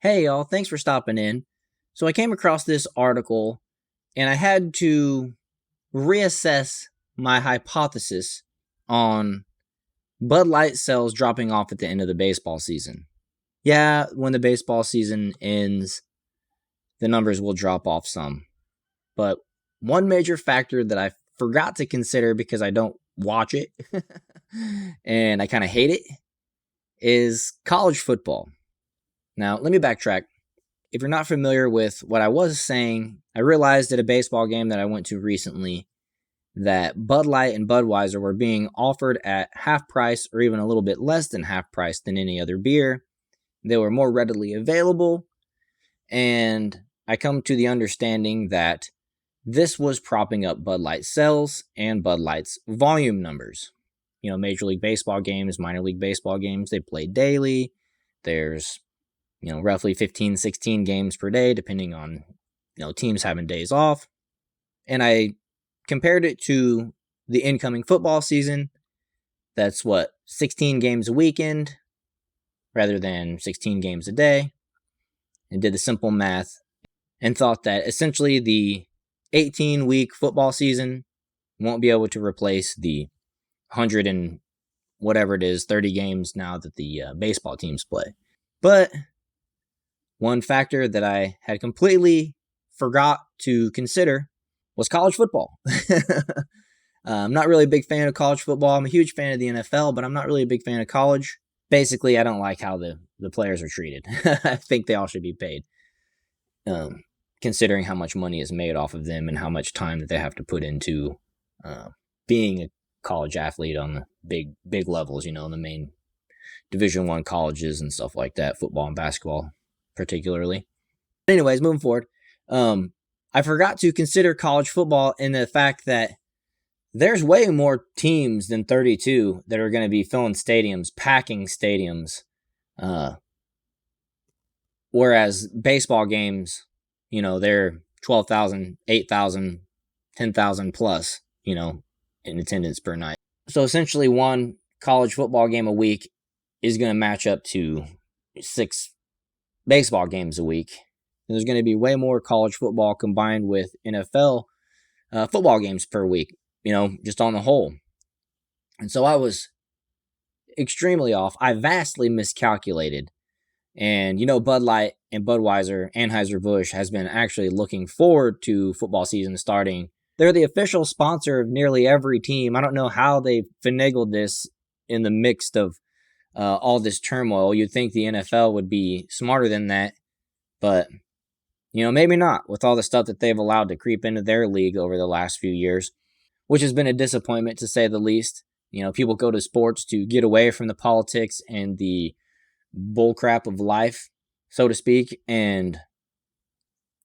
Hey y'all, thanks for stopping in. So I came across this article and I had to reassess my hypothesis on Bud Light sales dropping off at the end of the baseball season. Yeah, when the baseball season ends, the numbers will drop off some. But one major factor that I forgot to consider because I don't watch it and I kind of hate it is college football. Now, let me backtrack. If you're not familiar with what I was saying, I realized at a baseball game that I went to recently that Bud Light and Budweiser were being offered at half price or even a little bit less than half price than any other beer. They were more readily available, and I come to the understanding that this was propping up Bud Light sales and Bud Light's volume numbers. You know, Major League Baseball games, minor league baseball games, they play daily. There's roughly 15, 16 games per day, depending on, teams having days off. And I compared it to the incoming football season. That's 16 games a weekend rather than 16 games a day. And did the simple math and thought that essentially the 18-week football season won't be able to replace the 100 and whatever it is, 30 games now that the baseball teams play. But one factor that I had completely forgot to consider was college football. I'm not really a big fan of college football. I'm a huge fan of the NFL, but I'm not really a big fan of college. Basically, I don't like how the players are treated. I think they all should be paid, considering how much money is made off of them and how much time that they have to put into being a college athlete on the big levels, the main Division I colleges and stuff like that, football and basketball particularly. But anyways, moving forward, I forgot to consider college football in the fact that there's way more teams than 32 that are going to be filling stadiums, packing stadiums. Whereas baseball games, they're 12,000, 8,000, 10,000 plus, in attendance per night. So essentially one college football game a week is going to match up to 6 baseball games a week. There's going to be way more college football combined with NFL football games per week, just on the whole. And so I was extremely off. I vastly miscalculated. And, Bud Light and Budweiser, Anheuser-Busch has been actually looking forward to football season starting. They're the official sponsor of nearly every team. I don't know how they finagled this in the midst of all this turmoil. You'd think the NFL would be smarter than that, but maybe not with all the stuff that they've allowed to creep into their league over the last few years, which has been a disappointment to say the least. People go to sports to get away from the politics and the bullcrap of life, so to speak, and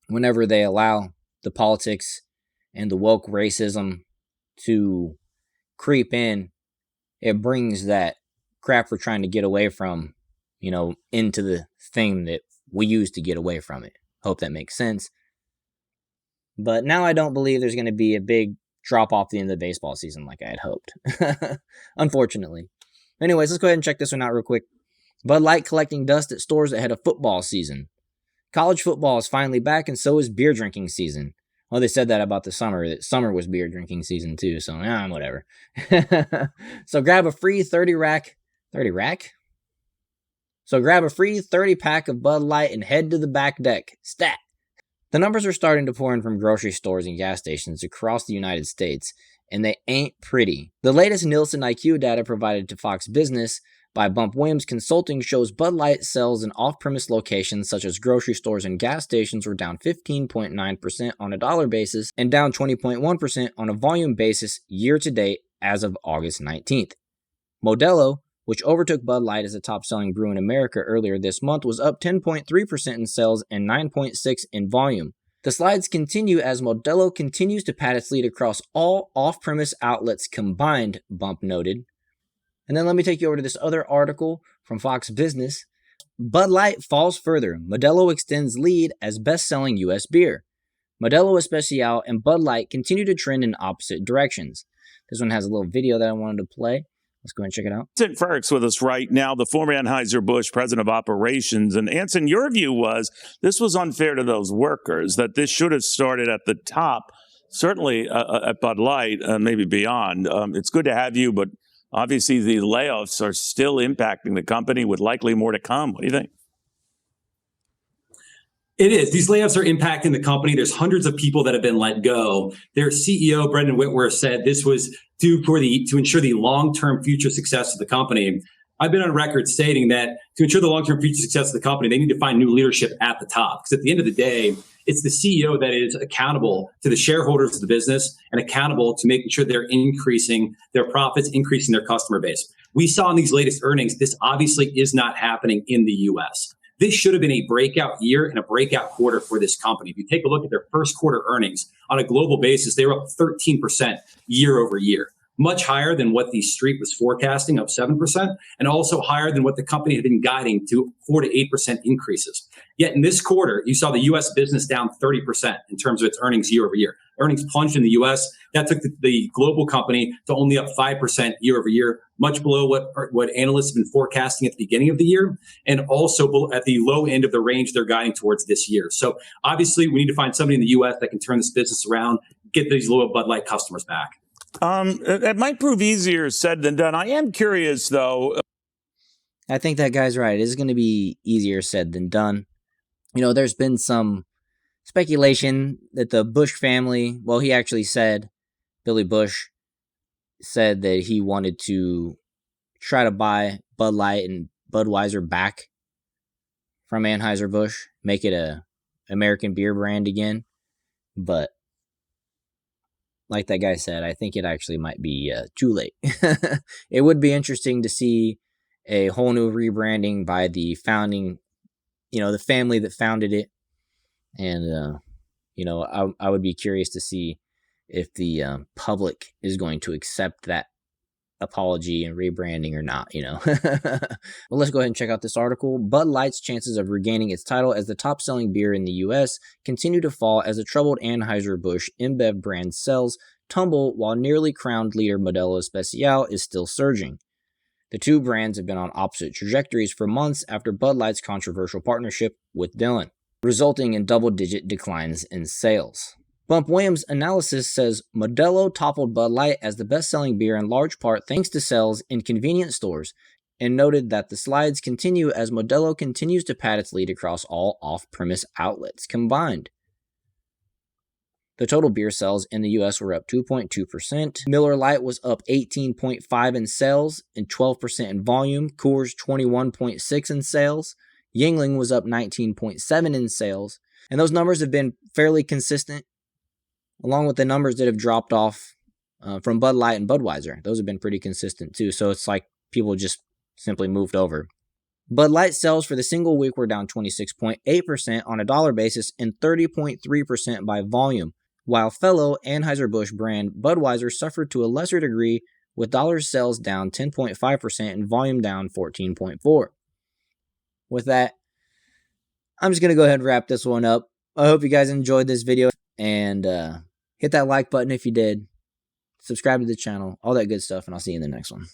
whenever they allow the politics and the woke racism to creep in, it brings that crap we're trying to get away from, into the thing that we use to get away from it. Hope that makes sense. But now I don't believe there's going to be a big drop off the end of the baseball season like I had hoped. Unfortunately. Anyways, let's go ahead and check this one out real quick. Bud Light collecting dust at stores ahead of football season. College football is finally back, and so is beer drinking season. Well, they said that about the summer, that summer was beer drinking season too, so whatever. So grab a free 30 rack? So grab a free 30 pack of Bud Light and head to the back deck. Stat! The numbers are starting to pour in from grocery stores and gas stations across the United States, and they ain't pretty. The latest Nielsen IQ data provided to Fox Business by Bump Williams Consulting shows Bud Light sales in off-premise locations such as grocery stores and gas stations were down 15.9% on a dollar basis and down 20.1% on a volume basis year-to-date as of August 19th. Modelo, which overtook Bud Light as the top-selling brew in America earlier this month, was up 10.3% in sales and 9.6% in volume. The slides continue as Modelo continues to pad its lead across all off-premise outlets combined, Bump noted. And then let me take you over to this other article from Fox Business. Bud Light falls further. Modelo extends lead as best-selling U.S. beer. Modelo Especial and Bud Light continue to trend in opposite directions. This one has a little video that I wanted to play. Let's go ahead and check it out. Anson Ferks with us right now, the former Anheuser-Busch president of operations. And Anson, your view was this was unfair to those workers, that this should have started at the top, certainly at Bud Light, maybe beyond. It's good to have you, but obviously the layoffs are still impacting the company with likely more to come. What do you think? It is. These layoffs are impacting the company. There's hundreds of people that have been let go. Their CEO, Brendan Whitworth, said this was due to ensure the long-term future success of the company. I've been on record stating that to ensure the long-term future success of the company, they need to find new leadership at the top. Because at the end of the day, it's the CEO that is accountable to the shareholders of the business and accountable to making sure they're increasing their profits, increasing their customer base. We saw in these latest earnings, this obviously is not happening in the U.S. This should have been a breakout year and a breakout quarter for this company. If you take a look at their first quarter earnings on a global basis, they were up 13% year over year, much higher than what the street was forecasting, up 7%, and also higher than what the company had been guiding to 4 to 8% increases. Yet in this quarter, you saw the U.S. business down 30% in terms of its earnings year over year. Earnings plunged in the U.S. That took the global company to only up 5% year over year, much below what analysts have been forecasting at the beginning of the year, and also at the low end of the range they're guiding towards this year. So obviously, we need to find somebody in the U.S. that can turn this business around, get these loyal Bud Light customers back. It might prove easier said than done. I am curious, though. I think that guy's right. It is going to be easier said than done. You know, there's been some speculation that the Bush family, well, he actually said, Billy Bush said that he wanted to try to buy Bud Light and Budweiser back from Anheuser-Busch, make it a American beer brand again. But like that guy said, I think it actually might be too late. It would be interesting to see a whole new rebranding by the founding, the family that founded it. And, I would be curious to see if the public is going to accept that apology and rebranding or not, Well, let's go ahead and check out this article. Bud Light's chances of regaining its title as the top-selling beer in the U.S. continue to fall as the troubled Anheuser-Busch InBev brand sales tumble while nearly crowned leader Modelo Especial is still surging. The two brands have been on opposite trajectories for months after Bud Light's controversial partnership with Dylan, resulting in double-digit declines in sales. Bump Williams' analysis says Modelo toppled Bud Light as the best-selling beer in large part thanks to sales in convenience stores, and noted that the slides continue as Modelo continues to pad its lead across all off-premise outlets combined. The total beer sales in the U.S. were up 2.2%. Miller Lite was up 18.5% in sales and 12% in volume. Coors 21.6% in sales. Yuengling was up 19.7% in sales. And those numbers have been fairly consistent, along with the numbers that have dropped off from Bud Light and Budweiser. Those have been pretty consistent too. So it's like people just simply moved over. Bud Light sales for the single week were down 26.8% on a dollar basis and 30.3% by volume, while fellow Anheuser-Busch brand Budweiser suffered to a lesser degree, with dollar sales down 10.5% and volume down 14.4%. With that, I'm just going to go ahead and wrap this one up. I hope you guys enjoyed this video, and hit that like button if you did. Subscribe to the channel, all that good stuff, and I'll see you in the next one.